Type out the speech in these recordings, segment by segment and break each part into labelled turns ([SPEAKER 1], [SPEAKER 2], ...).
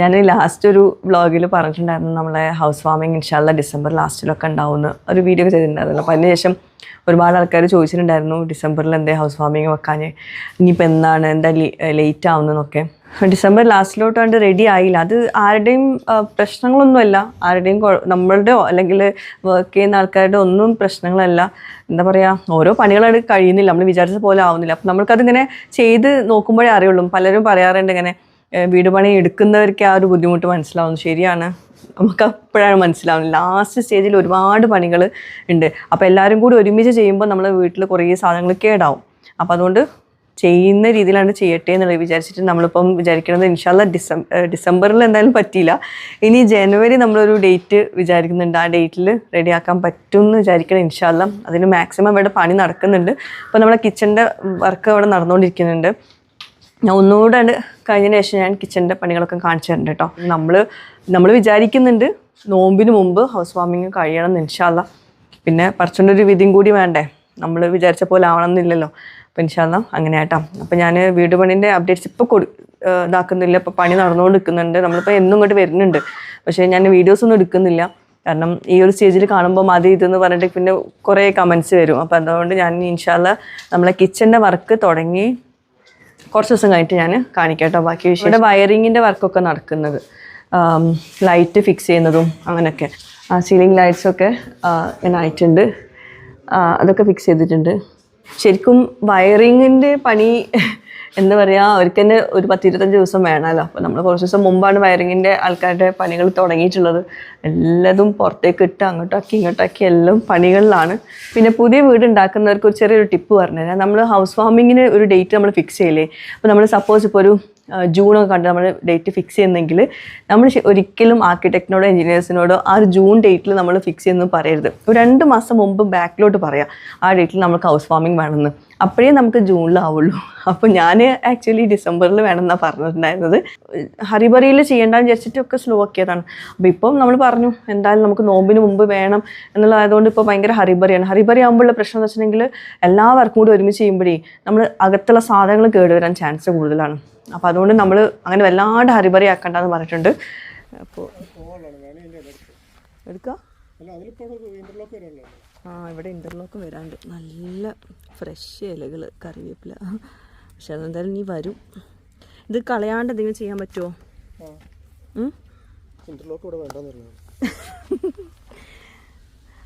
[SPEAKER 1] ഞാൻ ലാസ്റ്റ് ഒരു വ്ളോഗിൽ പറഞ്ഞിട്ടുണ്ടായിരുന്നു നമ്മളെ ഹൗസ് വാമിങ് ഇൻഷാല്ല ഡിസംബർ ലാസ്റ്റിലൊക്കെ ഉണ്ടാവുമെന്ന് ഒരു വീഡിയോ ചെയ്തിട്ടുണ്ടായിരുന്നല്ലോ. അപ്പോൾ അതിനുശേഷം ഒരുപാട് ആൾക്കാർ ചോദിച്ചിട്ടുണ്ടായിരുന്നു ഡിസംബറിൽ എന്തേ ഹൗസ് വാമിങ് വെക്കാൻ, ഇനിയിപ്പോൾ എന്നാണ്, എന്താ ലേറ്റ് ആവുന്നതെന്നൊക്കെ. ഡിസംബർ ലാസ്റ്റിലോട്ടാണ്ട് റെഡി ആയില്ല. അത് ആരുടെയും പ്രശ്നങ്ങളൊന്നുമല്ല, ആരുടെയും നമ്മളുടെയോ അല്ലെങ്കിൽ വർക്ക് ചെയ്യുന്ന ആൾക്കാരുടെ ഒന്നും പ്രശ്നങ്ങളല്ല. എന്താ പറയുക, ഓരോ പണികളായിട്ട് കഴിയുന്നില്ല, നമ്മൾ വിചാരിച്ച പോലെ ആവുന്നില്ല. അപ്പം നമ്മൾക്കതിങ്ങനെ ചെയ്ത് നോക്കുമ്പോഴേ അറിയുള്ളൂ. പലരും പറയാറുണ്ട് ഇങ്ങനെ വീട് പണി എടുക്കുന്നവർക്ക് ആ ഒരു ബുദ്ധിമുട്ട് മനസ്സിലാവുന്നു. ശരിയാണ്, നമുക്ക് അപ്പോഴാണ് മനസ്സിലാവുന്നത്. ലാസ്റ്റ് സ്റ്റേജിൽ ഒരുപാട് പണികൾ ഉണ്ട്. അപ്പോൾ എല്ലാവരും കൂടി ഒരുമിച്ച് ചെയ്യുമ്പോൾ നമ്മൾ വീട്ടിൽ കുറേ സാധനങ്ങൾ കേടാവും. അപ്പോൾ അതുകൊണ്ട് ചെയ്യുന്ന രീതിയിലാണ് ചെയ്യട്ടെ എന്നുള്ളത് വിചാരിച്ചിട്ട് നമ്മളിപ്പം വിചാരിക്കുന്നത് ഇൻഷാല്ല ഡിസംബറിൽ എന്തായാലും പറ്റിയില്ല, ഇനി ജനുവരി നമ്മളൊരു ഡേറ്റ് വിചാരിക്കുന്നുണ്ട്. ആ ഡേറ്റിൽ റെഡിയാക്കാൻ പറ്റുമെന്ന് വിചാരിക്കണം ഇൻഷാല്ല. അതിന് മാക്സിമം ഇവിടെ പണി നടക്കുന്നുണ്ട്. അപ്പോൾ നമ്മുടെ കിച്ചൻ്റെ വർക്ക് അവിടെ നടന്നുകൊണ്ടിരിക്കുന്നുണ്ട്. ഞാൻ ഒന്നുകൂടെ കഴിഞ്ഞതിന് ശേഷം ഞാൻ കിച്ചൻ്റെ പണികളൊക്കെ കാണിച്ചു തരുന്നുണ്ട് കേട്ടോ. നമ്മൾ വിചാരിക്കുന്നുണ്ട് നോമ്പിന് മുമ്പ് ഹൗസ് വാമിങ് കഴിയണം എന്ന് ഇൻഷാല്ല. പിന്നെ പറിച്ചുകൊണ്ട് ഒരു വിധിയും കൂടി വേണ്ടേ, നമ്മൾ വിചാരിച്ച പോലെ ആവണമെന്നില്ലല്ലോ. അപ്പോൾ ഇൻഷാല്ല അങ്ങനെ ആയിട്ടോ. അപ്പോൾ ഞാൻ വീട് പണീൻ്റെ അപ്ഡേറ്റ്സ് ഇപ്പോൾ ഇതാക്കുന്നില്ല. ഇപ്പോൾ പണി നടന്നുകൊണ്ട് നിൽക്കുന്നുണ്ട്. നമ്മളിപ്പോൾ എന്നും ഇങ്ങോട്ട് വരുന്നുണ്ട്, പക്ഷേ ഞാൻ വീഡിയോസൊന്നും എടുക്കുന്നില്ല. കാരണം ഈ ഒരു സ്റ്റേജിൽ കാണുമ്പോൾ മതി ഇതെന്ന് പറഞ്ഞിട്ട് പിന്നെ കുറേ കമൻറ്റ്സ് വരും. അപ്പോൾ അതുകൊണ്ട് ഞാൻ ഇൻഷാല്ല നമ്മളെ കിച്ചൻ്റെ വർക്ക് തുടങ്ങി കുറച്ച് ദിവസം കഴിഞ്ഞിട്ട് ഞാൻ കാണിക്കാം കേട്ടോ ബാക്കി വിഷയം. ഇവിടെ വയറിങ്ങിൻ്റെ വർക്കൊക്കെ നടക്കുന്നത്, ലൈറ്റ് ഫിക്സ് ചെയ്യുന്നതും അങ്ങനെയൊക്കെ. സീലിംഗ് ലൈറ്റ്സൊക്കെ ഇങ്ങനെ ആയിട്ടുണ്ട്, അതൊക്കെ ഫിക്സ് ചെയ്തിട്ടുണ്ട്. ശരിക്കും വയറിങ്ങിൻ്റെ പണി എന്താ പറയുക, അവർക്ക് തന്നെ ഒരു 10-25 ദിവസം വേണമല്ലോ. അപ്പോൾ നമ്മൾ കുറച്ച് ദിവസം മുമ്പാണ് വയറിങ്ങിൻ്റെ ആൾക്കാരുടെ പണികൾ തുടങ്ങിയിട്ടുള്ളത്. എല്ലാതും പുറത്തേക്ക് ഇട്ട് ഇങ്ങോട്ടാക്കി എല്ലാം പണികളിലാണ്. പിന്നെ പുതിയ വീട് ഉണ്ടാക്കുന്നവർക്ക് ഒരു ചെറിയൊരു ടിപ്പ് പറഞ്ഞുതരാം. നമ്മൾ ഹൗസ് വാമിങ്ങിന് ഒരു ഡേറ്റ് നമ്മൾ ഫിക്സ് ചെയ്യില്ലേ. അപ്പോൾ നമ്മൾ സപ്പോസ് ഇപ്പോൾ ഒരു ജൂണൊക്കെ കണ്ട് നമ്മൾ ഡേറ്റ് ഫിക്സ് ചെയ്യുന്നെങ്കിൽ നമ്മൾ ഒരിക്കലും ആർക്കിടെക്റ്റിനോടോ എഞ്ചിനീയേഴ്സിനോടോ ആ ഒരു ജൂൺ ഡേറ്റിൽ നമ്മൾ ഫിക്സ് ചെയ്യുന്നു പറയരുത്. ഒരു 2 മാസം മുമ്പ് ബാക്കിലോട്ട് പറയാം ആ ഡേറ്റിൽ നമുക്ക് ഹൗസ് വാമിങ് വേണമെന്ന്. അപ്പോഴേ നമുക്ക് ജൂണിലാവുള്ളൂ. അപ്പോൾ ഞാൻ ആക്ച്വലി ഡിസംബറിൽ വേണമെന്നാണ് പറഞ്ഞിട്ടുണ്ടായിരുന്നത്. ഹറിബറിയിൽ ചെയ്യേണ്ടെന്ന് വിചാരിച്ചിട്ടൊക്കെ സ്ലോ ആക്കിയതാണ്. അപ്പോൾ ഇപ്പം നമ്മൾ പറഞ്ഞു എന്തായാലും നമുക്ക് നോമ്പിന് മുമ്പ് വേണം എന്നുള്ളതായതുകൊണ്ട് ഇപ്പോൾ ഭയങ്കര ഹറിബറിയാണ്. ഹറിബറി ആകുമ്പോഴുള്ള പ്രശ്നം എന്ന് വെച്ചിട്ടുണ്ടെങ്കിൽ എല്ലാവർക്കും കൂടി ഒരുമിച്ച് ചെയ്യുമ്പോഴേ നമ്മൾ അകത്തുള്ള സാധനങ്ങൾ കേടുവരാൻ ചാൻസ് കൂടുതലാണ്. അപ്പോൾ അതുകൊണ്ട് നമ്മൾ അങ്ങനെ വല്ലാണ്ട് ഹറിബറി ആക്കണ്ടെന്ന് പറഞ്ഞിട്ടുണ്ട്. അപ്പോൾ എടുക്കാം. ഇവിടെ ഇൻ്റർലോക്ക് വരാണ്ട് നല്ല ഫ്രഷ് ഇലകൾ, കറിവേപ്പില. പക്ഷെ അതെന്തായാലും നീ വരും. ഇത് കളയാണ്ട് എന്തെങ്കിലും ചെയ്യാൻ പറ്റുമോ?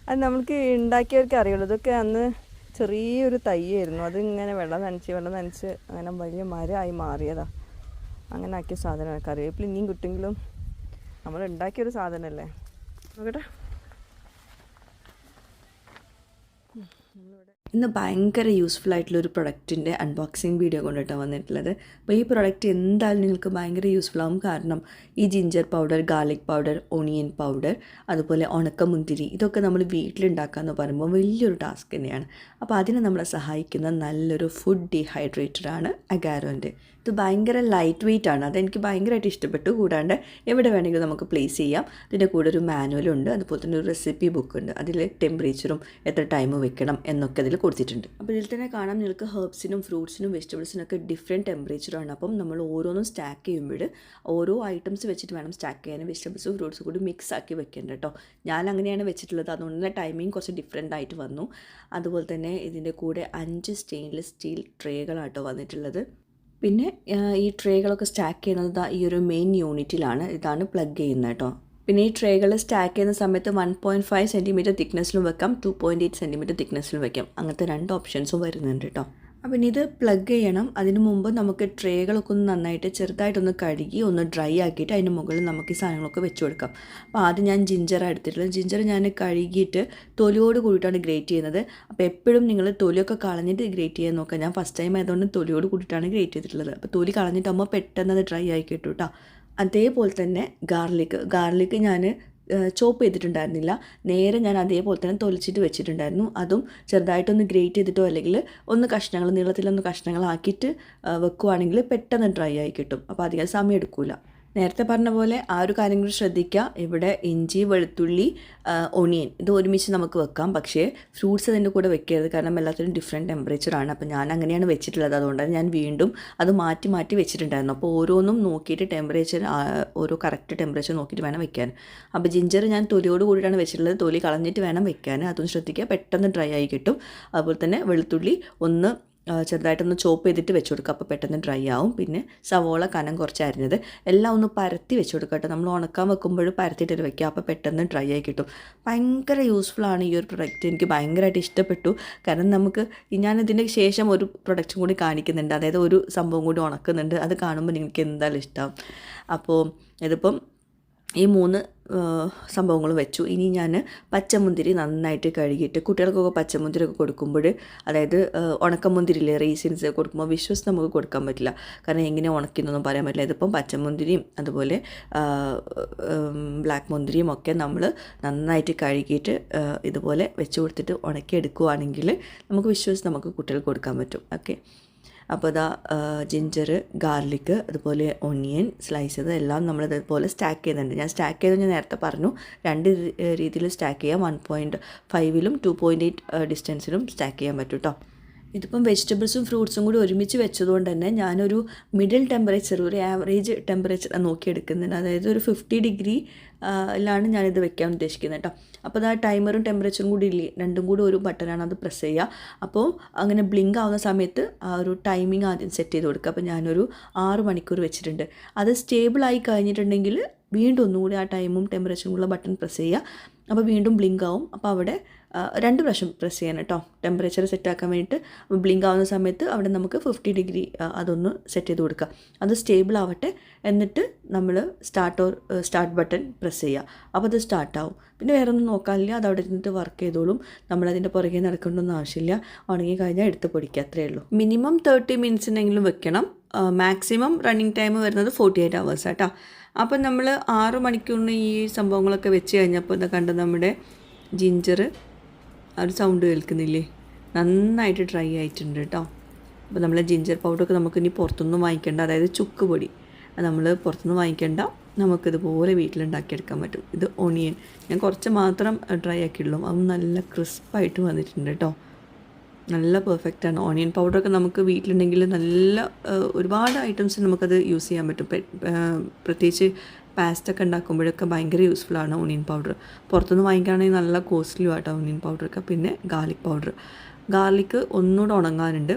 [SPEAKER 1] അത് നമുക്ക് ഉണ്ടാക്കിയവർക്ക് അറിയുള്ളൂ. ഇതൊക്കെ അന്ന് ചെറിയൊരു തൈയായിരുന്നു, അതിങ്ങനെ വെള്ളം നനച്ച് അങ്ങനെ വലിയ മരമായി മാറിയതാണ്. അങ്ങനെ ആക്കിയ സാധനമാണ് കറിവേപ്പില. ഇനിയും കിട്ടുമെങ്കിലും നമ്മൾ ഉണ്ടാക്കിയൊരു സാധനമല്ലേ. നോക്കട്ടെ. ഇന്ന് ഭയങ്കര യൂസ്ഫുൾ ആയിട്ടുള്ളൊരു പ്രൊഡക്റ്റിൻ്റെ അൺബോക്സിങ് വീഡിയോ കൊണ്ടിട്ടാണ് വന്നിട്ടുള്ളത്. അപ്പോൾ ഈ പ്രൊഡക്റ്റ് എന്തായാലും നിങ്ങൾക്ക് ഭയങ്കര യൂസ്ഫുൾ ആകും. കാരണം ഈ ginger powder, garlic powder, onion powder, അതുപോലെ ഉണക്കമുന്തിരി, ഇതൊക്കെ നമ്മൾ വീട്ടിലുണ്ടാക്കാമെന്ന് പറയുമ്പോൾ വലിയൊരു ടാസ്ക് തന്നെയാണ്. അപ്പോൾ അതിനെ നമ്മളെ സഹായിക്കുന്ന നല്ലൊരു ഫുഡ് ഡീഹൈഡ്രേറ്ററാണ് അഗാരോൻ്റെ. ഇത് ഭയങ്കര ലൈറ്റ് വെയ്റ്റ് ആണ്, അതെനിക്ക് ഭയങ്കരമായിട്ട് ഇഷ്ടപ്പെട്ടു. കൂടാണ്ട് എവിടെ വേണമെങ്കിലും നമുക്ക് പ്ലേസ് ചെയ്യാം. ഇതിൻ്റെ കൂടെ ഒരു മാനുവലുണ്ട്, അതുപോലെ തന്നെ ഒരു റെസിപ്പി ബുക്കുണ്ട്. അതിൽ ടെമ്പറേച്ചറും എത്ര ടൈം വെക്കണം എന്നൊക്കെ അതിൽ കൊടുത്തിട്ടുണ്ട്. അപ്പോൾ ഇതിൽ തന്നെ കാണാം നിങ്ങൾക്ക് ഹെർബ്സിനും ഫ്രൂട്ട്സിനും വെജിറ്റബിൾസിനൊക്കെ ഡിഫറെൻറ്റ് ടെമ്പറേച്ചറാണ്. അപ്പം നമ്മൾ ഓരോന്നും സ്റ്റാക്ക് ചെയ്യുമ്പോൾ ഓരോ ഐറ്റംസ് വെച്ചിട്ട് വേണം സ്റ്റാക്ക് ചെയ്യാൻ. വെജിറ്റബിൾസും ഫ്രൂട്ട്സും കൂടി മിക്സ് ആക്കി വെക്കേണ്ട കേട്ടോ. ഞാൻ അങ്ങനെയാണ് വെച്ചിട്ടുള്ളത്, അതുകൊണ്ട് തന്നെ ടൈമിങ് കുറച്ച് ഡിഫറെൻ്റ് ആയിട്ട് വന്നു. അതുപോലെ തന്നെ ഇതിൻ്റെ കൂടെ 5 സ്റ്റെയിൻലെസ് സ്റ്റീൽ ട്രേകളാട്ടോ വന്നിട്ടുള്ളത്. പിന്നെ ഈ ട്രേകളൊക്കെ സ്റ്റാക്ക് ചെയ്യുന്നത് ഈ ഒരു മെയിൻ യൂണിറ്റിലാണ്. ഇതാണ് പ്ലഗ് ചെയ്യുന്നത് കേട്ടോ. പിന്നെ ഈ ട്രേകൾ സ്റ്റാക്ക് ചെയ്യുന്ന സമയത്ത് 1.5 സെൻറ്റിമീറ്റർ തിക്നെസ്സിലും വെക്കാം, 2.8 സെൻറ്റിമീറ്റർ തിക്നെസ്സിലും വെക്കാം. അങ്ങനത്തെ 2 ഓപ്ഷൻസും വരുന്നുണ്ട് കേട്ടോ. അപ്പം ഇത് പ്ലഗ് ചെയ്യണം. അതിന് മുമ്പ് നമുക്ക് ട്രേകളൊക്കെ ഒന്ന് നന്നായിട്ട് ചെറുതായിട്ടൊന്ന് കഴുകി ഒന്ന് ഡ്രൈ ആക്കിയിട്ട് അതിന് മുകളിൽ നമുക്ക് ഈ സാധനങ്ങളൊക്കെ വെച്ച് കൊടുക്കാം. അപ്പോൾ ആദ്യം ഞാൻ ജിഞ്ചറാണ് എടുത്തിട്ടുള്ളത്. ജിഞ്ചർ ഞാൻ കഴുകിയിട്ട് തൊലിയോട് കൂടിയിട്ടാണ് ഗ്രേറ്റ് ചെയ്യുന്നത്. അപ്പോൾ എപ്പോഴും നിങ്ങൾ തൊലിയൊക്കെ കളഞ്ഞിട്ട് ഗ്രേറ്റ് ചെയ്യാൻ നോക്കുക. ഞാൻ ഫസ്റ്റ് ടൈം ആയതുകൊണ്ട് തൊലിയോട് കൂടിയിട്ടാണ് ഗ്രേറ്റ് ചെയ്തിട്ടുള്ളത്. അപ്പോൾ തൊലി കളഞ്ഞിട്ടാകുമ്പോൾ പെട്ടെന്ന് അത് ഡ്രൈ ആക്കി കിട്ടും കേട്ടോ. അതേപോലെ തന്നെ ഗാർലിക്ക് ഞാൻ ചോപ്പ് ചെയ്തിട്ടുണ്ടായിരുന്നില്ല, നേരെ ഞാൻ അതേപോലെ തന്നെ തൊലിച്ചിട്ട് വെച്ചിട്ടുണ്ടായിരുന്നു. അതും ചെറുതായിട്ടൊന്ന് ഗ്രേറ്റ് ചെയ്തിട്ടോ അല്ലെങ്കിൽ ഒന്ന് നീളത്തിലൊന്ന് കഷ്ണങ്ങളാക്കിയിട്ട് വെക്കുവാണെങ്കിൽ പെട്ടെന്ന് ഡ്രൈ ആയി കിട്ടും. അപ്പോൾ അധികം സമയം എടുക്കില്ല. നേരത്തെ പറഞ്ഞ പോലെ ആ ഒരു കാര്യം കൂടി ശ്രദ്ധിക്കുക. ഇവിടെ ഇഞ്ചി, വെളുത്തുള്ളി, ഒണിയൻ ഇത് ഒരുമിച്ച് നമുക്ക് വെക്കാം. പക്ഷേ ഫ്രൂട്ട്സ് അതിൻ്റെ കൂടെ വെക്കരുത്, കാരണം എല്ലാത്തിനും ഡിഫറെൻറ്റ് ടെമ്പറേച്ചറാണ്. അപ്പോൾ ഞാൻ അങ്ങനെയാണ് വെച്ചിട്ടുള്ളത്. അതുകൊണ്ടാണ് ഞാൻ വീണ്ടും അത് മാറ്റി മാറ്റി വെച്ചിട്ടുണ്ടായിരുന്നു. അപ്പോൾ ഓരോന്നും നോക്കിയിട്ട് ടെമ്പറേച്ചർ, ഓരോ കറക്റ്റ് ടെമ്പറേച്ചർ നോക്കിയിട്ട് വേണം വെക്കാൻ. അപ്പോൾ ജിഞ്ചർ ഞാൻ തൊലിയോട് കൂടിയിട്ടാണ് വെച്ചിട്ടുള്ളത്. തൊലി കളഞ്ഞിട്ട് വേണം വെക്കാൻ. അതും ശ്രദ്ധിക്കുക, പെട്ടെന്ന് ഡ്രൈ ആയി കിട്ടും. അതുപോലെ തന്നെ വെളുത്തുള്ളി ഒന്ന് ചെറുതായിട്ടൊന്ന് ചോപ്പ് ചെയ്തിട്ട് വെച്ച് കൊടുക്കുക, അപ്പോൾ പെട്ടെന്ന് ഡ്രൈ ആവും. പിന്നെ സവോള കനം കുറച്ച് അരിഞ്ഞത് എല്ലാം ഒന്ന് പരത്തി വെച്ച് കൊടുക്കുക കേട്ടോ. നമ്മൾ ഉണക്കാൻ വെക്കുമ്പോൾ പരത്തിയിട്ട് വെക്കുക, അപ്പോൾ പെട്ടെന്ന് ഡ്രൈ ആയി കിട്ടും. ഭയങ്കര യൂസ്ഫുള്ളാണ് ഈ ഒരു പ്രൊഡക്റ്റ്. എനിക്ക് ഭയങ്കരമായിട്ട് ഇഷ്ടപ്പെട്ടു. കാരണം നമുക്ക് ഞാനിതിന് ശേഷം ഒരു പ്രൊഡക്റ്റും കൂടി കാണിക്കുന്നുണ്ട്, അതായത് ഒരു സംഭവം കൂടി ഉണക്കുന്നുണ്ട്. അത് കാണുമ്പോൾ നിങ്ങൾക്ക് എന്തായാലും ഇഷ്ടമാവും. അപ്പോൾ ഇതിപ്പം ഈ 3 സംഭവങ്ങൾ വെച്ചു. ഇനി ഞാൻ പച്ചമുന്തിരി നന്നായിട്ട് കഴുകിയിട്ട്, കുട്ടികൾക്കൊക്കെ പച്ചമുന്തിരി ഒക്കെ കൊടുക്കുമ്പോൾ, അതായത് ഉണക്കമുന്തിരിയില്ലേ റീസിൻസ് കൊടുക്കുമ്പോൾ വിശ്വസിച്ച് നമുക്ക് കൊടുക്കാൻ പറ്റില്ല, കാരണം എങ്ങനെ ഉണക്കുന്നൊന്നും പറയാൻ പറ്റില്ല. ഇതിപ്പം പച്ചമുന്തിരിയും അതുപോലെ ബ്ലാക്ക് മുന്തിരിയും ഒക്കെ നമ്മൾ നന്നായിട്ട് കഴുകിയിട്ട് ഇതുപോലെ വെച്ച് കൊടുത്തിട്ട് ഉണക്കിയെടുക്കുകയാണെങ്കിൽ നമുക്ക് വിശ്വസിച്ച് നമുക്ക് കുട്ടികൾക്ക് കൊടുക്കാൻ പറ്റും. ഓക്കെ, അപ്പോൾ ഇതാ ജിഞ്ചർ, ഗാർലിക്, അതുപോലെ ഒണിയൻ സ്ലൈസ് ചെയ്ത് എല്ലാം നമ്മളിതുപോലെ സ്റ്റാക്ക് ചെയ്യുന്നുണ്ട്. ഞാൻ സ്റ്റാക്ക് ചെയ്തത് ഞാൻ നേരത്തെ പറഞ്ഞു, 2 രീതിയിൽ സ്റ്റാക്ക് ചെയ്യാം. 1.5ലും 2.8 ഡിസ്റ്റൻസിലും സ്റ്റാക്ക് ചെയ്യാൻ പറ്റും കേട്ടോ. ഇതിപ്പം വെജിറ്റബിൾസും ഫ്രൂട്ട്സും കൂടി ഒരുമിച്ച് വെച്ചതുകൊണ്ട് തന്നെ ഞാനൊരു മിഡിൽ ടെമ്പറേച്ചർ, ഒരു ആവറേജ് ടെമ്പറേച്ചർ നോക്കിയെടുക്കുന്നുണ്ട്. അതായത് ഒരു 50 ഡിഗ്രിയിലാണ് ഞാനിത് വെക്കാൻ ഉദ്ദേശിക്കുന്നത് കേട്ടോ. അപ്പോൾ അത് ആ ടൈമറും ടെമ്പറേച്ചറും കൂടി ഇല്ലേ, രണ്ടും കൂടി ഒരു ബട്ടനാണ്, അത് പ്രസ് ചെയ്യുക. അപ്പോൾ അങ്ങനെ ബ്ലിങ്ക് ആവുന്ന സമയത്ത് ആ ഒരു ടൈമിംഗ് ആദ്യം സെറ്റ് ചെയ്ത് കൊടുക്കുക. അപ്പോൾ ഞാനൊരു 6 മണിക്കൂർ വെച്ചിട്ടുണ്ട്. അത് സ്റ്റേബിളായി കഴിഞ്ഞിട്ടുണ്ടെങ്കിൽ വീണ്ടും ഒന്നുകൂടി ആ ടൈമും ടെമ്പറേച്ചറും ഉള്ള ബട്ടൺ പ്രസ് ചെയ്യുക. അപ്പോൾ വീണ്ടും ബ്ലിങ്ക് ആവും. അപ്പോൾ അവിടെ 2 പ്രാവശ്യം പ്രസ് ചെയ്യണം കേട്ടോ, ടെമ്പറേച്ചർ സെറ്റാക്കാൻ വേണ്ടിയിട്ട്. ബ്ലിങ്ക് ആവുന്ന സമയത്ത് അവിടെ നമുക്ക് 50 ഡിഗ്രി അതൊന്ന് സെറ്റ് ചെയ്ത് കൊടുക്കുക. അത് സ്റ്റേബിൾ ആവട്ടെ, എന്നിട്ട് നമ്മൾ സ്റ്റാർട്ട് ബട്ടൺ പ്രസ് ചെയ്യുക. അപ്പോൾ അത് സ്റ്റാർട്ടാവും. പിന്നെ വേറെ ഒന്നും നോക്കാനില്ല, അത് അവിടെ ഇരുന്നിട്ട് വർക്ക് ചെയ്തോളും. നമ്മളതിൻ്റെ പുറകെ നടക്കേണ്ടൊന്നും ആവശ്യമില്ല. ഉണങ്ങി കഴിഞ്ഞാൽ എടുത്ത് പൊടിക്കുക, അത്രയേ ഉള്ളൂ. മിനിമം 30 മിനിറ്റ്സിനെങ്കിലും വെക്കണം. മാക്സിമം റണ്ണിങ് ടൈം വരുന്നത് 48 hours കേട്ടോ. അപ്പം നമ്മൾ 6 മണിക്കൂറിന് ഈ സംഭവങ്ങളൊക്കെ വെച്ച് കഴിഞ്ഞപ്പോൾ ഇതാ കണ്ട് നമ്മുടെ ജിഞ്ചർ ആ ഒരു സൗണ്ട് കേൾക്കുന്നില്ലേ, നന്നായിട്ട് ഡ്രൈ ആയിട്ടുണ്ട് കേട്ടോ. അപ്പോൾ നമ്മൾ ജിഞ്ചർ പൗഡറൊക്കെ നമുക്കിനി പുറത്തുനിന്ന് വാങ്ങിക്കേണ്ട, അതായത് ചുക്ക് പൊടി നമ്മൾ പുറത്തുനിന്ന് വാങ്ങിക്കേണ്ട, നമുക്കിതുപോലെ വീട്ടിലുണ്ടാക്കിയെടുക്കാൻ പറ്റും. ഇത് ഒണിയൻ ഞാൻ കുറച്ച് മാത്രം ഡ്രൈ ആക്കിയുള്ളൂ, അത് നല്ല ക്രിസ്പായിട്ട് വന്നിട്ടുണ്ട് കേട്ടോ. നല്ല പെർഫെക്റ്റാണ്. ഓണിയൻ പൗഡറൊക്കെ നമുക്ക് വീട്ടിലുണ്ടെങ്കിൽ നല്ല ഒരുപാട് ഐറ്റംസ് നമുക്കത് യൂസ് ചെയ്യാൻ പറ്റും. പ്രത്യേകിച്ച് പാസ്റ്റൊക്കെ ഉണ്ടാക്കുമ്പോഴൊക്കെ ഭയങ്കര യൂസ്ഫുള്ളാണ് ഓണിയൻ പൗഡർ. പുറത്തുനിന്ന് വാങ്ങിക്കുകയാണെങ്കിൽ നല്ല കോസ്റ്റ്ലി ആട്ടോ ഓണിയൻ പൗഡറൊക്കെ. പിന്നെ ഗാർലിക് ഒന്നുകൂടെ ഉണങ്ങാനുണ്ട്.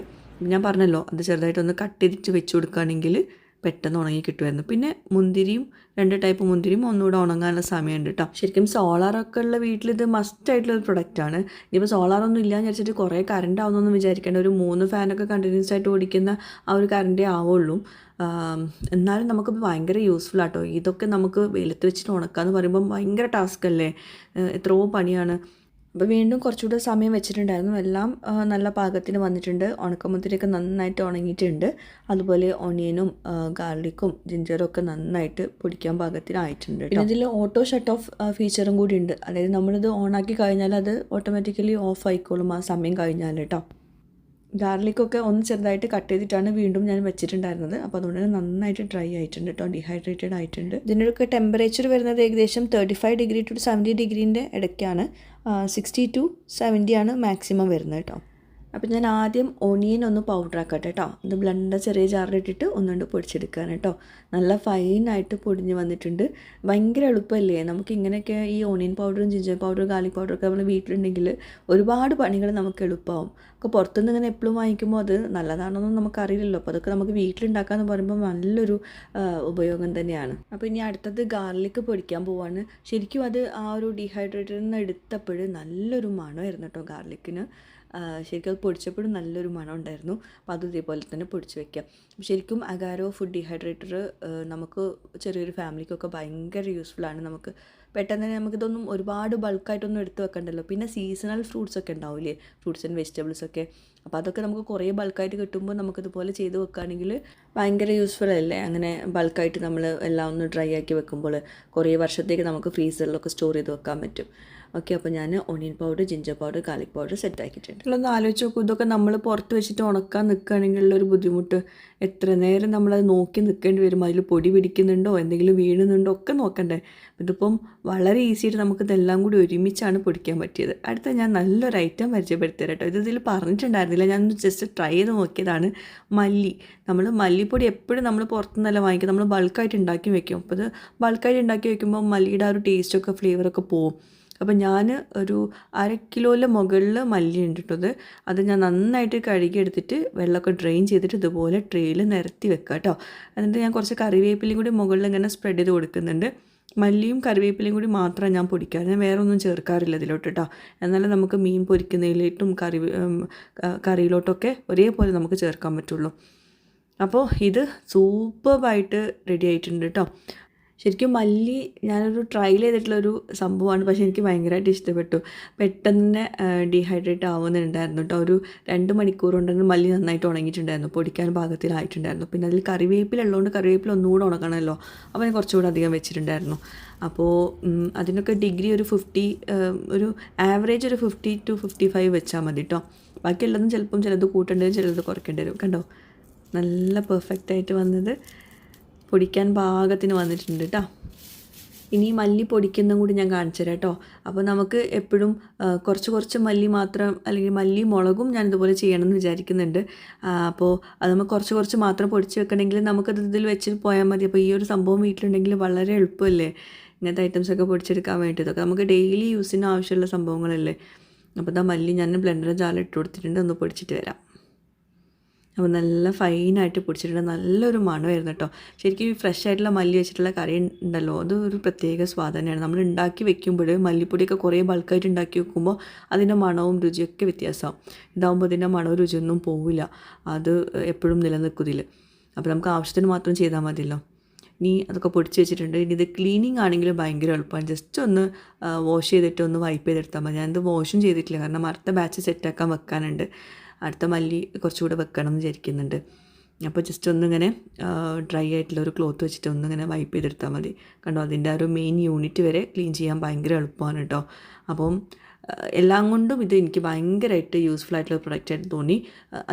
[SPEAKER 1] ഞാൻ പറഞ്ഞല്ലോ, അത് ചെറുതായിട്ടൊന്ന് കട്ട് ചെയ്തിട്ട് വെച്ച് കൊടുക്കുകയാണെങ്കിൽ പെട്ടെന്ന് ഉണങ്ങി കിട്ടുമായിരുന്നു. പിന്നെ മുന്തിരിയും 2 ടൈപ്പ് മുന്തിരിയും ഒന്നുകൂടെ ഉണങ്ങാനുള്ള സമയമുണ്ട് കേട്ടോ. ശരിക്കും സോളാറൊക്കെ ഉള്ള വീട്ടിൽ ഇത് മസ്റ്റായിട്ടുള്ളൊരു പ്രൊഡക്റ്റാണ്. ഇനിയിപ്പോൾ സോളാറൊന്നും ഇല്ലയെന്ന് വിചാരിച്ചിട്ട് കുറേ കറണ്ട് ആവുന്നൊന്നും വിചാരിക്കേണ്ട. ഒരു 3 ഫാനൊക്കെ കണ്ടിന്യൂസ് ആയിട്ട് ഓടിക്കുന്ന ആ ഒരു കറണ്ടേ ആവുള്ളൂ. എന്നാലും നമുക്ക് ഭയങ്കര യൂസ്ഫുൾ ആട്ടോ. ഇതൊക്കെ നമുക്ക് വെയിലത്ത് വെച്ചിട്ട് ഉണക്കാന്ന് പറയുമ്പോൾ ഭയങ്കര ടാസ്ക് അല്ലേ, എത്രയോ പണിയാണ്. അപ്പോൾ വീണ്ടും കുറച്ചുകൂടെ സമയം വെച്ചിട്ടുണ്ടായിരുന്നു. എല്ലാം നല്ല പാകത്തിന് വന്നിട്ടുണ്ട്. ഉണക്കമുന്തിരിയൊക്കെ നന്നായിട്ട് ഉണങ്ങിയിട്ടുണ്ട്. അതുപോലെ ഒണിയനും ഗാർലിക്കും ജിഞ്ചറും ഒക്കെ നന്നായിട്ട് പൊടിക്കാൻ പാകത്തിനായിട്ടുണ്ട്. പിന്നെ ഇതിൽ ഓട്ടോ ഷട്ട് ഓഫ് ഫീച്ചറും കൂടി ഉണ്ട്. അതായത് നമ്മളിത് ഓണാക്കി കഴിഞ്ഞാൽ അത് ഓട്ടോമാറ്റിക്കലി ഓഫ് ആയിക്കോളും ആ സമയം കഴിഞ്ഞാൽ കേട്ടോ. ഗാർലിക്കൊക്കെ ഒന്ന് ചെറുതായിട്ട് കട്ട് ചെയ്തിട്ടാണ് വീണ്ടും ഞാൻ വെച്ചിട്ടുണ്ടായിരുന്നത്. അപ്പോൾ അതുകൊണ്ട് തന്നെ നന്നായിട്ട് ഡ്രൈ ആയിട്ടുണ്ട് കേട്ടോ, ഡീഹൈഡ്രേറ്റഡ് ആയിട്ടുണ്ട്. ഇതിൻ്റെയൊക്കെ ടെമ്പറേച്ചർ വരുന്നത് ഏകദേശം 35 ഡിഗ്രി ടു 70 ഡിഗ്രീൻ്റെ ഇടയ്ക്കാണ്. 60 to 70 ആണ് മാക്സിമം വരുന്നത് കേട്ടോ. അപ്പോൾ ഞാൻ ആദ്യം ഒണിയൻ ഒന്ന് പൗഡർ ആക്കട്ടെ കേട്ടോ. ഇത് ബ്ലെൻഡർ ചെറിയ ജാറിലിട്ടിട്ട് ഒന്നുകൊണ്ട് പൊടിച്ചെടുക്കാൻ കേട്ടോ. നല്ല ഫൈനായിട്ട് പൊടിഞ്ഞ് വന്നിട്ടുണ്ട്. ഭയങ്കര എളുപ്പമല്ലേ നമുക്ക് ഇങ്ങനെയൊക്കെ. ഈ ഓണിയൻ പൗഡറും ജിഞ്ചർ പൗഡറും ഗാർലിക് പൗഡറൊക്കെ നമ്മൾ വീട്ടിലുണ്ടെങ്കിൽ ഒരുപാട് പണികൾ നമുക്ക് എളുപ്പമാവും. ഒക്കെ പുറത്തുനിന്ന് ഇങ്ങനെ എപ്പോഴും വാങ്ങിക്കുമ്പോൾ അത് നല്ലതാണെന്നൊന്നും നമുക്കറിയില്ലല്ലോ. അപ്പോൾ അതൊക്കെ നമുക്ക് വീട്ടിലുണ്ടാക്കാമെന്ന് പറയുമ്പോൾ നല്ലൊരു ഉപയോഗം തന്നെയാണ്. അപ്പോൾ ഇനി അടുത്തത് ഗാർലിക് പൊടിക്കാൻ പോവാണ്. ശരിക്കും അത് ആ ഒരു ഡീഹൈഡ്രേറ്ററിൽ നിന്ന് എടുത്തപ്പോൾ നല്ലൊരു മണമായിരുന്നു കേട്ടോ ഗാർലിക്കിന്. ശരിക്കും അത് പൊടിച്ചപ്പോഴും നല്ലൊരു മണം ഉണ്ടായിരുന്നു. അപ്പോൾ അത് ഇതേപോലെ തന്നെ പൊടിച്ച് വെക്കാം. ശരിക്കും അഗാരോ ഫുഡ് ഡീഹൈഡ്രേറ്റർ നമുക്ക് ചെറിയൊരു ഫാമിലിക്കൊക്കെ ഭയങ്കര യൂസ്ഫുള്ളാണ്. നമുക്ക് പെട്ടെന്ന് തന്നെ നമുക്കിതൊന്നും ഒരുപാട് ബൾക്കായിട്ടൊന്നും എടുത്ത് വെക്കണ്ടല്ലോ. പിന്നെ സീസണൽ ഫ്രൂട്ട്സ് ഒക്കെ ഉണ്ടാവില്ലേ, ഫ്രൂട്ട്സ് ആൻഡ് വെജിറ്റബിൾസ് ഒക്കെ. അപ്പോൾ അതൊക്കെ നമുക്ക് കുറേ ബൾക്കായിട്ട് കിട്ടുമ്പോൾ നമുക്കിതുപോലെ ചെയ്ത് വെക്കുകയാണെങ്കിൽ ഭയങ്കര യൂസ്ഫുൾ അല്ലേ. അങ്ങനെ ബൾക്കായിട്ട് നമ്മൾ എല്ലാം ഒന്ന് ഡ്രൈ ആക്കി വെക്കുമ്പോൾ കുറേ വർഷത്തേക്ക് നമുക്ക് ഫ്രീസറിലൊക്കെ സ്റ്റോർ ചെയ്ത് വെക്കാൻ പറ്റും. ഓക്കെ, അപ്പോൾ ഞാൻ onion powder, ginger powder, garlic powder set ആക്കിയിട്ടുണ്ട്. ഒന്ന് ആലോചിച്ച് നോക്കൂ, ഇതൊക്കെ നമ്മൾ പുറത്ത് വെച്ചിട്ട് ഉണക്കാൻ നിൽക്കുകയാണെങ്കിലുള്ളൊരു ബുദ്ധിമുട്ട്. എത്ര നേരം നമ്മളത് നോക്കി നിൽക്കേണ്ടി വരും, അതിൽ പൊടി പിടിക്കുന്നുണ്ടോ എന്തെങ്കിലും വീഴുന്നുണ്ടോ ഒക്കെ നോക്കണ്ടേ. ഇതിപ്പം വളരെ ഈസിയായിട്ട് നമുക്കിതെല്ലാം കൂടി ഒരുമിച്ചാണ് പൊടിക്കാൻ പറ്റിയത്. അടുത്ത ഞാൻ നല്ലൊരു ഐറ്റം പരിചയപ്പെടുത്തി തരാം കേട്ടോ. ഇതിൽ പറഞ്ഞിട്ടുണ്ടായിരുന്നില്ല, ഞാൻ ജസ്റ്റ് ട്രൈ ചെയ്ത് നോക്കിയതാണ്. മല്ലി, നമ്മൾ മല്ലിപ്പൊടി എപ്പോഴും നമ്മൾ പുറത്തുനിന്നല്ല വാങ്ങിക്കുക, നമ്മൾ ബൾക്കായിട്ട് ഉണ്ടാക്കി വെക്കും. അപ്പോൾ ഇത് ബൾക്കായിട്ട് ഉണ്ടാക്കി വെക്കുമ്പോൾ മല്ലിയുടെ ആ ഒരു ടേസ്റ്റൊക്കെ ഫ്ലേവറൊക്കെ പോവും. അപ്പോൾ ഞാൻ ഒരു 1/2 കിലോയിലെ മുകളിൽ മല്ലി ഉണ്ടിട്ടത്. അത് ഞാൻ നന്നായിട്ട് കഴുകിയെടുത്തിട്ട് വെള്ളമൊക്കെ ഡ്രെയിൻ ചെയ്തിട്ട് ഇതുപോലെ ട്രേയിൽ നിരത്തി വെക്കുക കേട്ടോ. എന്നിട്ട് ഞാൻ കുറച്ച് കറിവേപ്പിലയും കൂടി മുകളിൽ ഇങ്ങനെ സ്പ്രെഡ് ചെയ്ത് കൊടുക്കുന്നുണ്ട്. മല്ലിയും കറിവേപ്പിലയും കൂടി മാത്രമാണ് ഞാൻ പൊടിക്കാറ്, ഞാൻ വേറെ ഒന്നും ചേർക്കാറില്ല ഇതിലോട്ട് കേട്ടോ. എന്നാലും നമുക്ക് മീൻ പൊരിക്കുന്നതിലേട്ടും കറിയിലോട്ടൊക്കെ ഒരേപോലെ നമുക്ക് ചേർക്കാൻ പറ്റുള്ളൂ. അപ്പോൾ ഇത് സൂപ്പറായിട്ട് റെഡി ആയിട്ടുണ്ട് കേട്ടോ. ശരിക്കും മല്ലി ഞാനൊരു ട്രയൽ ചെയ്തിട്ടുള്ളൊരു സംഭവമാണ്, പക്ഷേ എനിക്ക് ഭയങ്കരമായിട്ട് ഇഷ്ടപ്പെട്ടു. പെട്ടെന്ന് ഡീഹൈഡ്രേറ്റ് ആവുന്നുണ്ടായിരുന്നു കേട്ടോ. ഒരു 2 മണിക്കൂർ കൊണ്ടാണ് മല്ലി നന്നായിട്ട് ഉണങ്ങിയിട്ടുണ്ടായിരുന്നു, പൊടിക്കാൻ പാകത്തിലായിട്ടുണ്ടായിരുന്നു. പിന്നെ അതിൽ കറിവേപ്പില ഉള്ളതുകൊണ്ട് കറിവേപ്പില ഒന്നുകൂടെ ഉണക്കണമല്ലോ, അപ്പോൾ ഞാൻ കുറച്ചുകൂടെ അധികം വെച്ചിട്ടുണ്ടായിരുന്നു. അപ്പോൾ അതിനൊക്കെ ഡിഗ്രി ഒരു 50, ഒരു ആവറേജ് ഒരു 50 to 55 വെച്ചാൽ മതി കേട്ടോ. ബാക്കിയുള്ളതും ചിലപ്പം ചിലത് കൂട്ടേണ്ടി വരും, ചിലത് കുറയ്ക്കേണ്ടി വരും. കണ്ടോ, നല്ല പെർഫെക്റ്റായിട്ട് വന്നത്, പൊടിക്കാൻ പാകത്തിന് വന്നിട്ടുണ്ട് കേട്ടോ. ഇനി മല്ലി പൊടിക്കുന്നതും കൂടി ഞാൻ കാണിച്ചു തരാം കേട്ടോ. അപ്പോൾ നമുക്ക് എപ്പോഴും കുറച്ച് മല്ലി മാത്രം, അല്ലെങ്കിൽ മല്ലി മുളകും ഞാൻ ഇതുപോലെ ചെയ്യണമെന്ന് വിചാരിക്കുന്നുണ്ട്. അപ്പോൾ അത് നമുക്ക് കുറച്ച് മാത്രം പൊടിച്ച് വെക്കണമെങ്കിൽ നമുക്കത് ഇതിൽ വെച്ച് പോയാൽ മതി. അപ്പോൾ ഈ ഒരു സംഭവം വീട്ടിലുണ്ടെങ്കിൽ വളരെ എളുപ്പമല്ലേ ഇങ്ങനത്തെ ഐറ്റംസൊക്കെ പൊടിച്ചെടുക്കാൻ വേണ്ടി. ഇതൊക്കെ നമുക്ക് ഡെയിലി യൂസിന് ആവശ്യമുള്ള സംഭവങ്ങളല്ലേ. അപ്പോൾ ഇതാ മല്ലി ഞാൻ ബ്ലെൻഡറിൻ്റെ ജാറിൽ ഇട്ട് കൊടുത്തിട്ടുണ്ട്, ഒന്ന് പൊടിച്ചിട്ട് വരാം. അപ്പോൾ നല്ല ഫൈനായിട്ട് പൊടിച്ചിട്ടുണ്ട്, നല്ലൊരു മണമായിരുന്നു കേട്ടോ. ശരിക്കും ഈ ഫ്രഷ് ആയിട്ടുള്ള മല്ലി വെച്ചിട്ടുള്ള കറി ഉണ്ടല്ലോ, അത് ഒരു പ്രത്യേക സ്വാദ് തന്നെയാണ്. നമ്മൾ ഉണ്ടാക്കി വെക്കുമ്പോൾ മല്ലിപ്പൊടിയൊക്കെ കുറേ ബൾക്കായിട്ട് ഉണ്ടാക്കി വെക്കുമ്പോൾ അതിൻ്റെ മണവും രുചിയൊക്കെ വ്യത്യാസമാവും. ഇതാകുമ്പോൾ അതിൻ്റെ മണവും രുചിയൊന്നും പോവില്ല, അത് എപ്പോഴും നിലനിൽക്കുന്നതിൽ. അപ്പോൾ നമുക്ക് ആവശ്യത്തിന് മാത്രം ചെയ്താൽ മതിയല്ലോ. ഇനി അതൊക്കെ പൊടിച്ച് വെച്ചിട്ടുണ്ട്. ഇനി ഇത് ക്ലീനിങ് ആണെങ്കിൽ ഭയങ്കര എളുപ്പമാണ്. ജസ്റ്റ് ഒന്ന് വാഷ് ചെയ്തിട്ട് ഒന്ന് വൈപ്പ് ചെയ്തെടുത്താൽ മതി. ഞാനിത് വാഷും ചെയ്തിട്ടില്ല, കാരണം അടുത്ത ബാച്ച് സെറ്റാക്കാൻ വെക്കാനുണ്ട്. അടുത്ത മല്ലി കുറച്ചുകൂടെ വെക്കണം എന്ന് വിചാരിക്കുന്നുണ്ട്. അപ്പോൾ ജസ്റ്റ് ഒന്നിങ്ങനെ ഡ്രൈ ആയിട്ടുള്ള ഒരു ക്ലോത്ത് വെച്ചിട്ട് ഒന്നിങ്ങനെ വൈപ്പ് ചെയ്തെടുത്താൽ മതി. കണ്ടോ, അതിൻ്റെ ആ ഒരു മെയിൻ യൂണിറ്റ് വരെ ക്ലീൻ ചെയ്യാൻ ഭയങ്കര എളുപ്പമാണ് കേട്ടോ. അപ്പം എല്ലാം കൊണ്ടും ഇത് എനിക്ക് ഭയങ്കരമായിട്ട് യൂസ്ഫുൾ ആയിട്ടുള്ള പ്രൊഡക്റ്റായിട്ട് തോന്നി.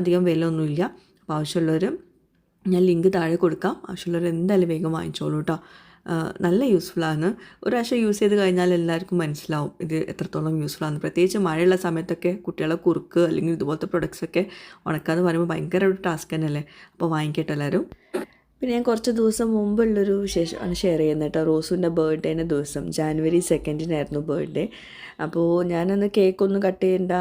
[SPEAKER 1] അധികം വില ഒന്നുമില്ല. അപ്പോൾ ആവശ്യമുള്ളവർ, ഞാൻ ലിങ്ക് താഴെ കൊടുക്കാം, ആവശ്യമുള്ളവർ എന്തായാലും വേഗം വാങ്ങിച്ചോളൂ കേട്ടോ. നല്ല യൂസ്ഫുള്ളാണ്. ഒരു പ്രാവശ്യം യൂസ് ചെയ്ത് കഴിഞ്ഞാൽ എല്ലാവർക്കും മനസ്സിലാവും ഇത് എത്രത്തോളം യൂസ്ഫുള്ളാണ്. പ്രത്യേകിച്ച് മഴയുള്ള സമയത്തൊക്കെ കുട്ടികളെ കുറുക്ക് അല്ലെങ്കിൽ ഇതുപോലത്തെ പ്രൊഡക്ട്സൊക്കെ ഉണക്കാന്ന് പറയുമ്പോൾ ഭയങ്കര ഒരു ടാസ്ക് തന്നെയല്ലേ. അപ്പോൾ വാങ്ങിക്കട്ടെ എല്ലാവരും. പിന്നെ ഞാൻ കുറച്ച് ദിവസം മുമ്പുള്ളൊരു വിശേഷമാണ് ഷെയർ ചെയ്യുന്നത് കേട്ടോ. റോസുവിൻ്റെ ബർത്ത്ഡേൻ്റെ ദിവസം January 2 ബർത്ത്ഡേ. അപ്പോൾ ഞാനന്ന് കേക്കൊന്നും കട്ട് ചെയ്യേണ്ട,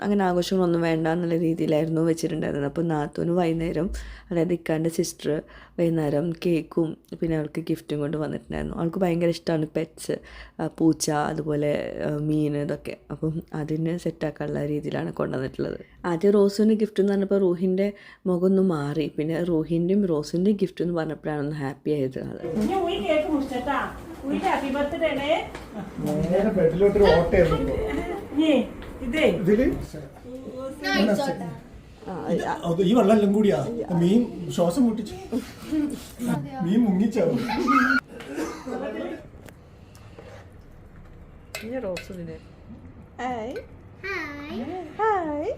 [SPEAKER 1] അങ്ങനെ ആഘോഷങ്ങളൊന്നും വേണ്ട എന്നുള്ള രീതിയിലായിരുന്നു വെച്ചിട്ടുണ്ടായിരുന്നത്. അപ്പോൾ നാത്തൂന് വൈകുന്നേരം, അതായത് ഇക്കാൻ്റെ സിസ്റ്റർ വൈകുന്നേരം കേക്കും പിന്നെ അവൾക്ക് ഗിഫ്റ്റും കൊണ്ട് വന്നിട്ടുണ്ടായിരുന്നു. അവൾക്ക് ഭയങ്കര ഇഷ്ടമാണ് പെറ്റ്സ്, പൂച്ച, അതുപോലെ മീൻ, ഇതൊക്കെ. അപ്പം അതിന് സെറ്റാക്കാനുള്ള രീതിയിലാണ് കൊണ്ടുവന്നിട്ടുള്ളത്. ആദ്യം റോസുവിൻ്റെ ഗിഫ്റ്റ് എന്ന് പറഞ്ഞപ്പോൾ റൂഹിൻ്റെ മുഖം ഒന്ന് മാറി. പിന്നെ റൂഹിൻ്റെയും റോസിൻ്റെയും ഗിഫ്റ്റ് എന്ന് പറഞ്ഞപ്പോഴാണ് ഒന്ന് ഹാപ്പി ആയത്.
[SPEAKER 2] ഈ വെള്ളം കൂടിയാ മീൻ ശ്വാസം മുട്ടിച്ചു, മീൻ മുങ്ങിച്ചാവും.
[SPEAKER 1] റോസുവിന് ഹായ് ഹായ്.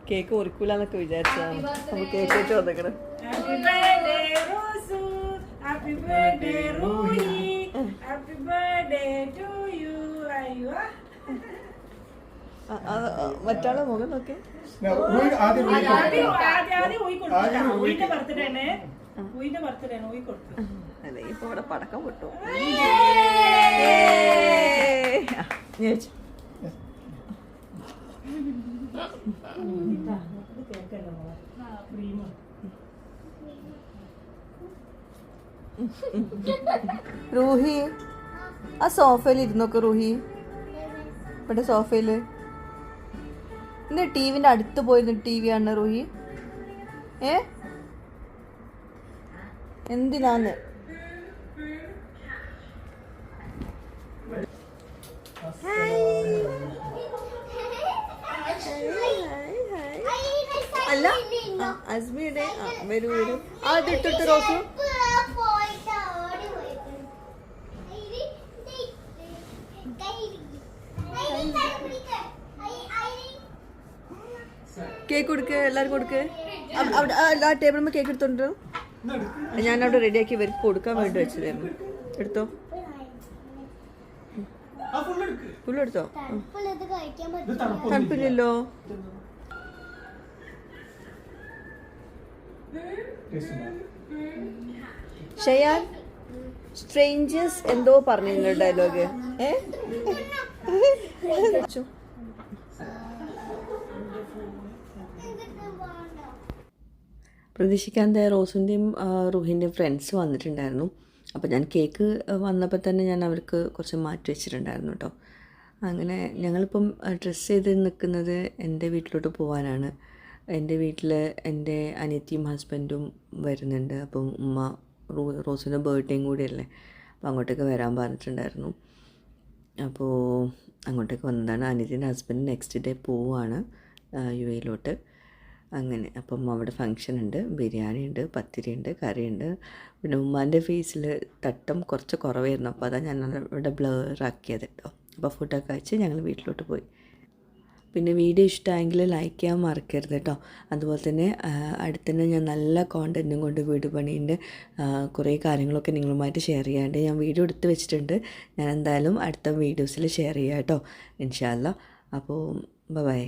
[SPEAKER 1] കേക്ക് മുറിക്കൂലെന്നൊക്കെ വിചാരിച്ചതാണ്. അപ്പൊ കേക്ക് വെച്ച് വന്നേക്കണം. മറ്റാളെ മുഖം നോക്കേ. അതെ, ഇപ്പൊ ഇവിടെ പടക്കം പൊട്ടു. റൂഹി, ആ സോഫയിൽ ഇരുന്നോക്കെ. റൂഹി, ഇവിടെ സോഫയില് എന്താ ടിവിന്റെ അടുത്ത് പോയിരുന്ന ടി വി ആണ് റൂഹി? എന്തിനാന്ന്? അസ്മിയുടെ വരൂ വരൂ അത് ഇട്ടിട്ട് റോസു കേക്ക് കൊടുക്ക് എല്ലാവർക്കും കൊടുക്ക് അവിടെ എല്ലാ ടേബിളും കേക്ക് എടുത്തോണ്ടോ ഞാൻ അവിടെ റെഡിയാക്കി ഇവർക്ക് കൊടുക്കാൻ വേണ്ടി വെച്ചതായിരുന്നു എടുത്തോ ഫുള്ള് എടുത്തോ തണുപ്പില്ലല്ലോ ഷയാൻ സ്ട്രേഞ്ചേഴ്സ് എന്തോ പറഞ്ഞില്ല ഡയലോഗ് പ്രതീക്ഷിക്കാതെ റോസിൻ്റെയും റുഹിൻ്റെയും ഫ്രണ്ട്സ് വന്നിട്ടുണ്ടായിരുന്നു. അപ്പോൾ ഞാൻ കേക്ക് വന്നപ്പോൾ തന്നെ ഞാൻ അവർക്ക് കുറച്ച് മാറ്റി വെച്ചിട്ടുണ്ടായിരുന്നു കേട്ടോ. അങ്ങനെ ഞങ്ങളിപ്പം ഡ്രസ്സ് ചെയ്ത് നിൽക്കുന്നത് എൻ്റെ വീട്ടിലോട്ട് പോകാനാണ്. എൻ്റെ വീട്ടിൽ എൻ്റെ അനിയത്തിയും ഹസ്ബൻഡും വരുന്നുണ്ട്. അപ്പം ഉമ്മ റോസിൻ്റെ ബർത്ത്ഡേയും കൂടിയല്ലേ, അപ്പോൾ അങ്ങോട്ടേക്ക് വരാൻ പറഞ്ഞിട്ടുണ്ടായിരുന്നു. അപ്പോൾ അങ്ങോട്ടേക്ക് വന്നതാണ്. അനിയത്തിൻ്റെ ഹസ്ബൻഡ് നെക്സ്റ്റ് ഡേ പോവുകയാണ് UAE. അങ്ങനെ അപ്പം അവിടെ ഫങ്ഷൻ ഉണ്ട്, ബിരിയാണി ഉണ്ട്, പത്തിരി ഉണ്ട്, കറിയുണ്ട്. പിന്നെ ഉമ്മാൻ്റെ ഫേസിൽ തട്ടം കുറച്ച് കുറവായിരുന്നു, അപ്പോൾ അതാണ് ഞാൻ ഇവിടെ ബ്ലറാക്കിയത് കേട്ടോ. അപ്പോൾ ഫുഡൊക്കെ കഴിച്ച് ഞങ്ങൾ വീട്ടിലോട്ട് പോയി. പിന്നെ വീഡിയോ ഇഷ്ടമായെങ്കിൽ ലൈക്ക് ചെയ്യാൻ മറക്കരുത് കേട്ടോ. അതുപോലെ തന്നെ അടുത്തന്നെ ഞാൻ നല്ല കോണ്ടൻറ്റും കൊണ്ട് വീട് പണീൻ്റെ കുറേ കാര്യങ്ങളൊക്കെ നിങ്ങളുമായിട്ട് ഷെയർ ചെയ്യാണ്ട് ഞാൻ വീഡിയോ എടുത്ത് വെച്ചിട്ടുണ്ട്. ഞാൻ എന്തായാലും അടുത്ത വീഡിയോസിൽ ഷെയർ ചെയ്യാം കേട്ടോ, ഇൻഷാ അല്ലാ. അപ്പോൾ ബൈ.